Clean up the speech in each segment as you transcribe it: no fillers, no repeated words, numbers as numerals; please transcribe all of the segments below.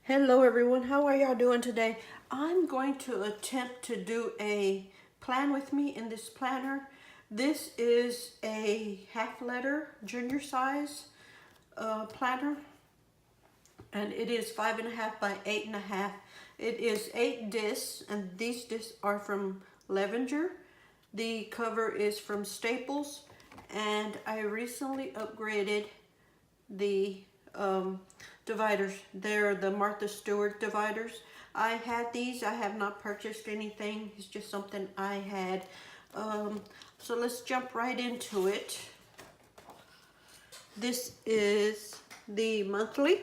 Hello everyone, how are y'all doing today? I'm going to attempt to do a plan with me in this planner. This is a half letter junior size planner, and it is 5.5 by 8.5. It is 8 discs, and these discs are from Levenger. The cover is from Staples, and I recently upgraded the dividers. They're the Martha Stewart dividers. I had these. I have not purchased anything. It's just something I had. So let's jump right into it. This is the monthly,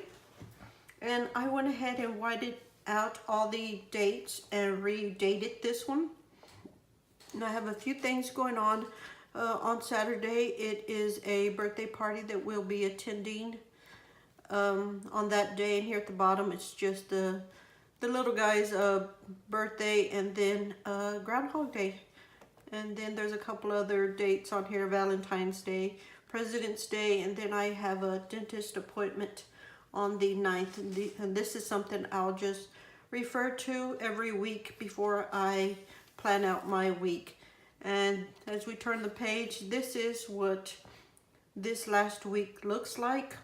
and I went ahead and whited out all the dates and redated this one. And I have a few things going on. On Saturday, it is a birthday party that we'll be attending on that day, and here at the bottom it's just the little guy's birthday, and then Groundhog Day, and then there's a couple other dates on here: Valentine's Day, President's Day, and then I have a dentist appointment on the 9th, and this is something I'll just refer to every week before I plan out my week. And as we turn the page, this is what this last week looks like.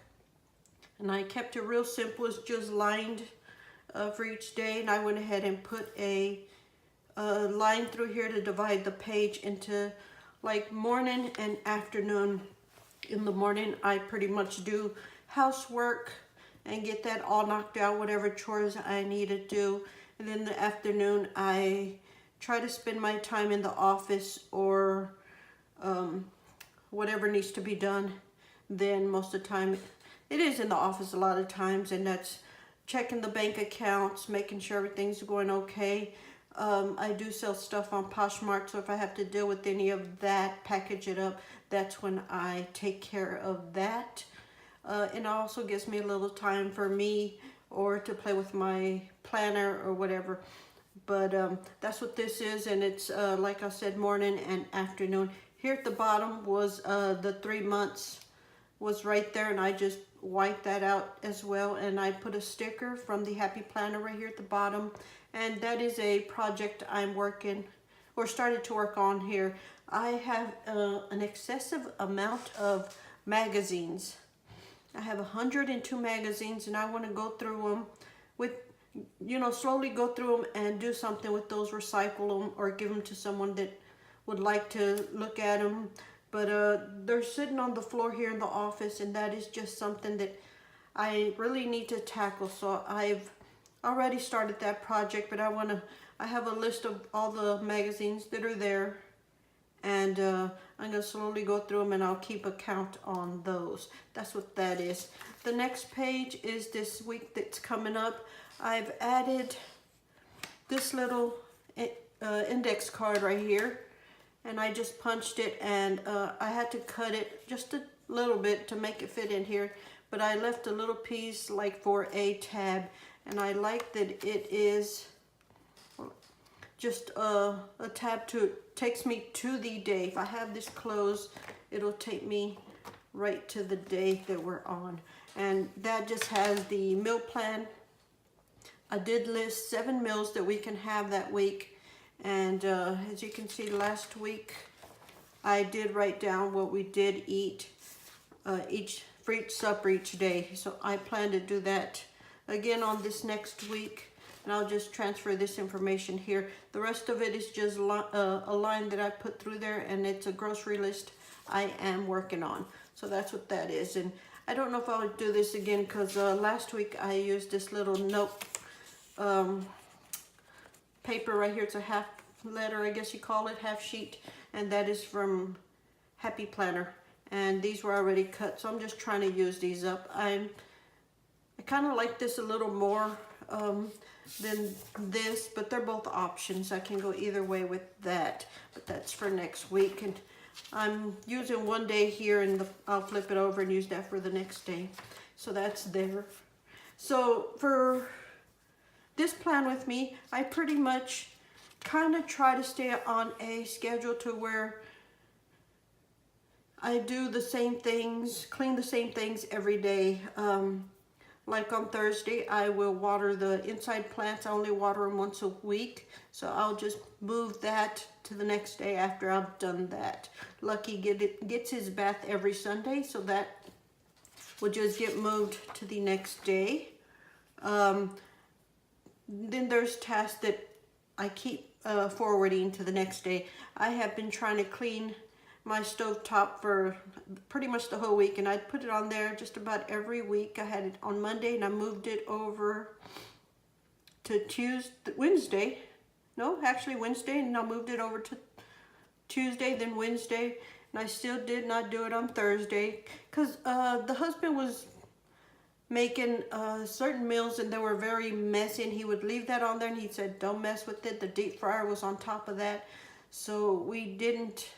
And I kept it real simple. It's just lined for each day, and I went ahead and put a line through here to divide the page into like morning and afternoon. In the morning, I pretty much do housework and get that all knocked out, whatever chores I need to do. And then in the afternoon, I try to spend my time in the office or whatever needs to be done. Then most of the time, it is in the office a lot of times, and that's checking the bank accounts, making sure everything's going okay. I do sell stuff on Poshmark, so if I have to deal with any of that, package it up, that's when I take care of that. And it also gives me a little time for me or to play with my planner or whatever. But that's what this is, and it's like I said, morning and afternoon. Here at the bottom was the 3 months was right there, and I just wiped that out as well, and I put a sticker from the Happy Planner right here at the bottom, and that is a project I'm working or started to work on here. I have an excessive amount of magazines. I have 102 magazines, and I want to go through them with, you know, slowly go through them and do something with those, recycle them or give them to someone that would like to look at them. But they're sitting on the floor here in the office, and that is just something that I really need to tackle. So I've already started that project, but I have a list of all the magazines that are there, and I'm gonna slowly go through them, and I'll keep a count on those. That's what that is. The next page is this week that's coming up. I've added this little index card right here, and I just punched it, and I had to cut it just a little bit to make it fit in here, but I left a little piece like for a tab, and I like that it is just a tab takes me to the day. If I have this closed, it'll take me right to the day that we're on, and that just has the meal plan. I did list 7 meals that we can have that week. And as you can see, last week I did write down what we did eat for each supper each day. So I plan to do that again on this next week, and I'll just transfer this information here. The rest of it is just a line that I put through there, and it's a grocery list I am working on. So that's what that is. And I don't know if I'll do this again, because last week I used this little note paper right here. It's a half letter, I guess you call it, half sheet, and that is from Happy Planner, and these were already cut, so I'm just trying to use these up. I kind of like this a little more than this, but they're both options. I can go either way with that, but that's for next week. And I'm using one day here, and I'll flip it over and use that for the next day. So that's there. So for this plan with me, I pretty much kind of try to stay on a schedule to where I do the same things, clean the same things every day. like on Thursday, I will water the inside plants. I only water them once a week. So I'll just move that to the next day after I've done that. Lucky gets his bath every Sunday, so that will just get moved to the next day. Then there's tasks that I keep forwarding to the next day. I have been trying to clean my stove top for pretty much the whole week, and I put it on there just about every week. I had it on Monday and I moved it over to Wednesday, and I moved it over to Tuesday, then Wednesday, and I still did not do it on Thursday because the husband was making certain meals and they were very messy, and he would leave that on there and he said don't mess with it. The deep fryer was on top of that, so we didn't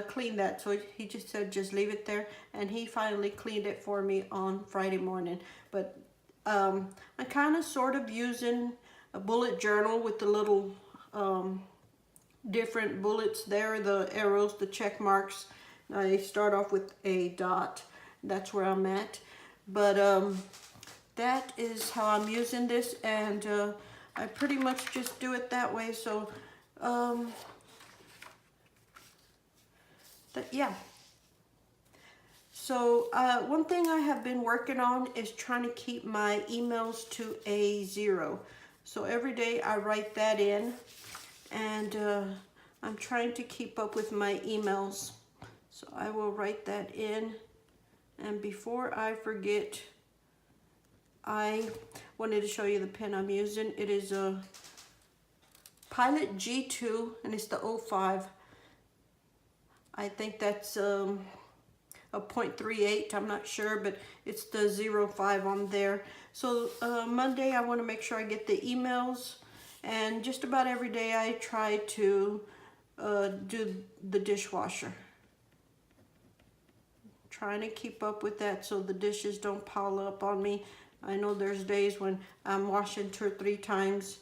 clean that, so he just said just leave it there, and he finally cleaned it for me on Friday morning. But I'm kind of sort of using a bullet journal with the little different bullets there, the arrows, the check marks. I start off with a dot. That's where I'm at. But that is how I'm using this, and I pretty much just do it that way. So yeah. So one thing I have been working on is trying to keep my emails to a 0. So every day I write that in, and I'm trying to keep up with my emails. So I will write that in. And before I forget, I wanted to show you the pen I'm using. It is a Pilot G2, and it's the 05. I think that's a 0.38, I'm not sure, but it's the 05 on there. So Monday I want to make sure I get the emails, and just about every day I try to do the dishwasher. Trying to keep up with that so the dishes don't pile up on me. I know there's days when I'm washing 2 or 3 times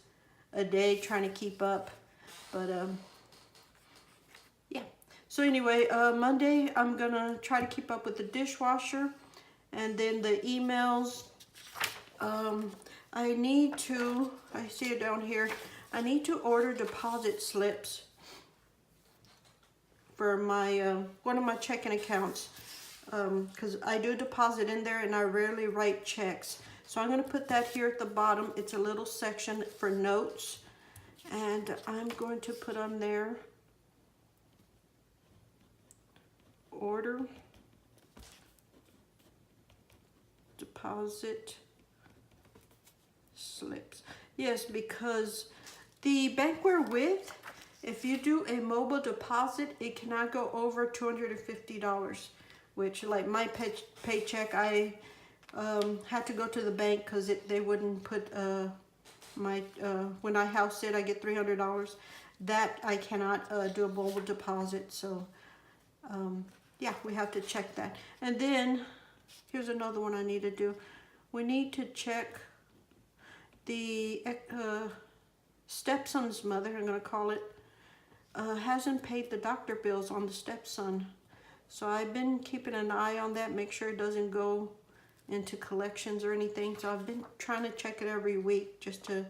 a day trying to keep up, but yeah. So anyway, Monday I'm gonna try to keep up with the dishwasher, and then the emails. I see it down here, I need to order deposit slips for my one of my checking accounts, because I do deposit in there and I rarely write checks. So I'm going to put that here at the bottom. It's a little section for notes, and I'm going to put on there order deposit slips. Yes, because the bank we're with, if you do a mobile deposit, it cannot go over $250, which, like my paycheck, I had to go to the bank because they wouldn't put when I house it, I get $300. That I cannot do a mobile deposit. So yeah, we have to check that. And then here's another one I need to do. We need to check the stepson's mother, I'm going to call it, hasn't paid the doctor bills on the stepson. So I've been keeping an eye on that, make sure it doesn't go into collections or anything. So I've been trying to check it every week just to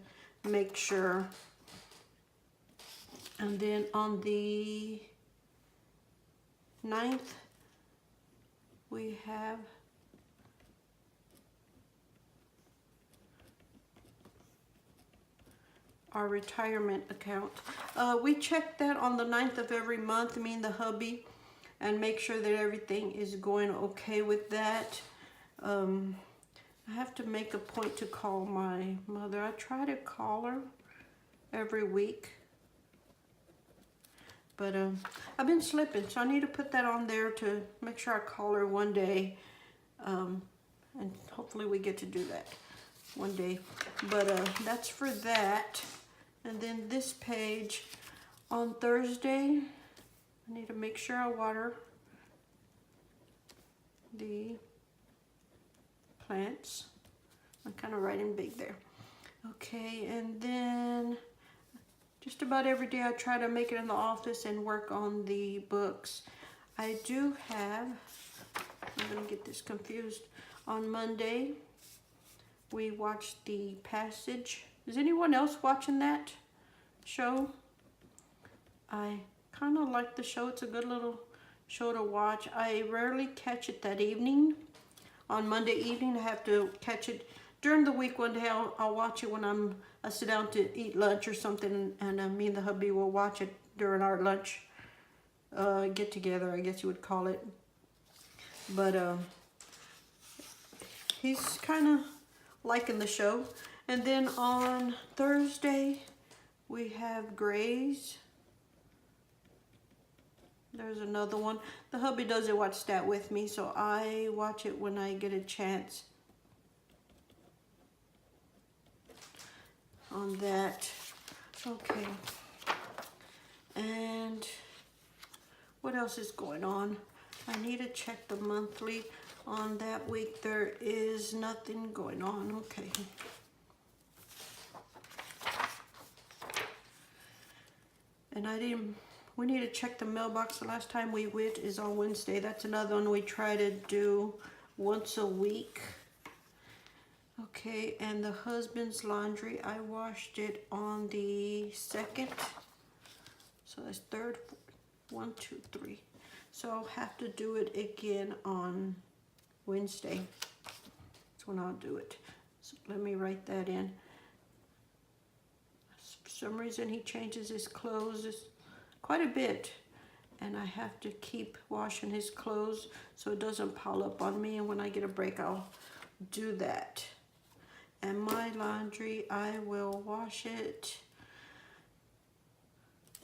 make sure. And then on the 9th, we have our retirement account. We check that on the 9th of every month, me and the hubby, and make sure that everything is going okay with that. I have to make a point to call my mother. I try to call her every week, but I've been slipping, so I need to put that on there to make sure I call her one day, and hopefully we get to do that one day. But that's for that. And then this page, on Thursday, I need to make sure I water the plants. I'm kind of writing big there. Okay, and then just about every day I try to make it in the office and work on the books. I do have, I'm gonna get this confused. On Monday, we watched The Passage. Is anyone else watching that show? I kind of like the show. It's a good little show to watch. I rarely catch it that evening. On Monday evening, I have to catch it during the week. One day I'll watch it when I sit down to eat lunch or something, and me and the hubby will watch it during our lunch get together, I guess you would call it. But he's kind of liking the show. And then on Thursday, we have Grey's. There's another one. The hubby doesn't watch that with me, so I watch it when I get a chance on that. Okay. And what else is going on? I need to check the monthly. On that week, there is nothing going on. Okay. And we need to check the mailbox. The last time we went is on Wednesday. That's another one we try to do once a week. Okay, and the husband's laundry, I washed it on the 2nd. So that's 3rd, 1, 2, 3. So I'll have to do it again on Wednesday. That's when I'll do it. So let me write that in. For some reason he changes his clothes quite a bit, and I have to keep washing his clothes so it doesn't pile up on me, and when I get a break I'll do that. And my laundry, I will wash it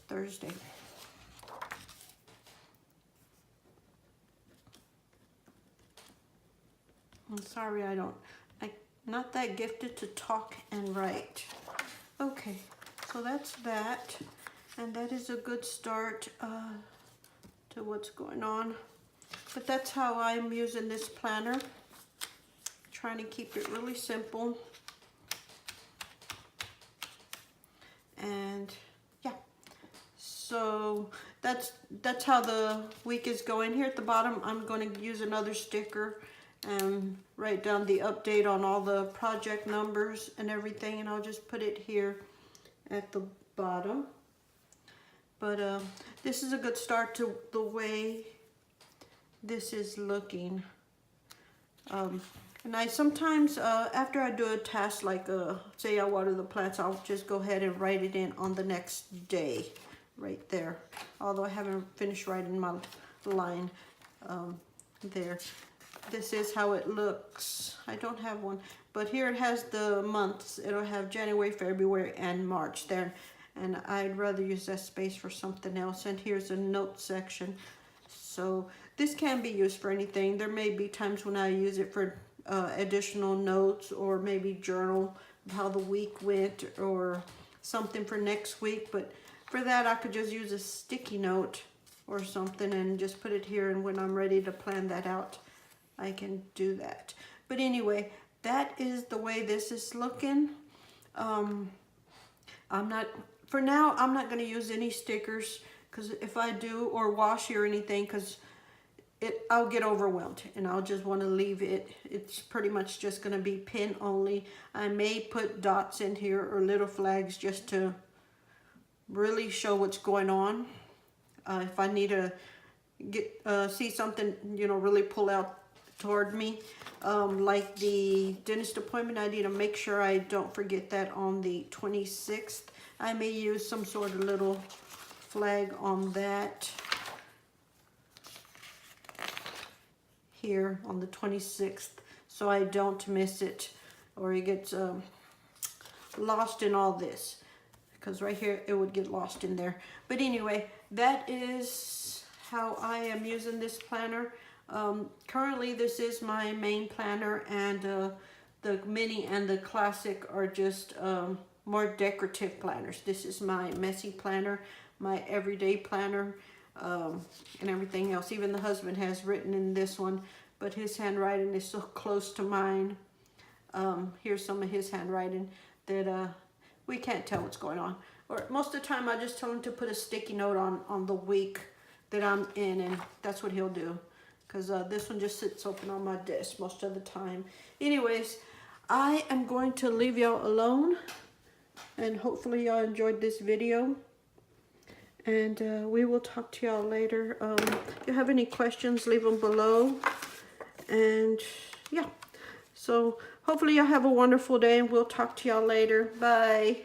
Thursday. I'm sorry I'm not that gifted to talk and write. Okay, so that's that. And that is a good start to what's going on. But that's how I'm using this planner. Trying to keep it really simple. And yeah, so that's how the week is going. Here at the bottom, I'm going to use another sticker and write down the update on all the project numbers and everything, and I'll just put it here at the bottom. But this is a good start to the way this is looking. And I sometimes, after I do a task like, say I water the plants, I'll just go ahead and write it in on the next day, right there. Although I haven't finished writing my line there. This is how it looks. I don't have one, but here it has the months. It'll have January, February, and March there. And I'd rather use that space for something else. And here's a note section. So this can be used for anything. There may be times when I use it for additional notes, or maybe journal how the week went or something for next week. But for that, I could just use a sticky note or something and just put it here, and when I'm ready to plan that out, I can do that. But anyway, that is the way this is looking. For now, I'm not going to use any stickers, because if I do, or washi or anything, because I'll get overwhelmed and I'll just want to leave it. It's pretty much just going to be pin only. I may put dots in here or little flags just to really show what's going on. If I need to see something, really pull out toward me, like the dentist appointment, I need to make sure I don't forget that on the 26th. I may use some sort of little flag on that here on the 26th, so I don't miss it, or it gets lost in all this, because right here it would get lost in there. But anyway, that is how I am using this planner. Currently this is my main planner, and the mini and the classic are just more decorative planners. This is my messy planner, my everyday planner, and everything else. Even the husband has written in this one, but his handwriting is so close to mine. Here's some of his handwriting that we can't tell what's going on. Or most of the time I just tell him to put a sticky note on the week that I'm in, and that's what he'll do. because this one just sits open on my desk most of the time. Anyways, I am going to leave y'all alone, and hopefully y'all enjoyed this video. And we will talk to y'all later. If you have any questions, leave them below. And yeah, so hopefully y'all have a wonderful day, and we'll talk to y'all later. Bye.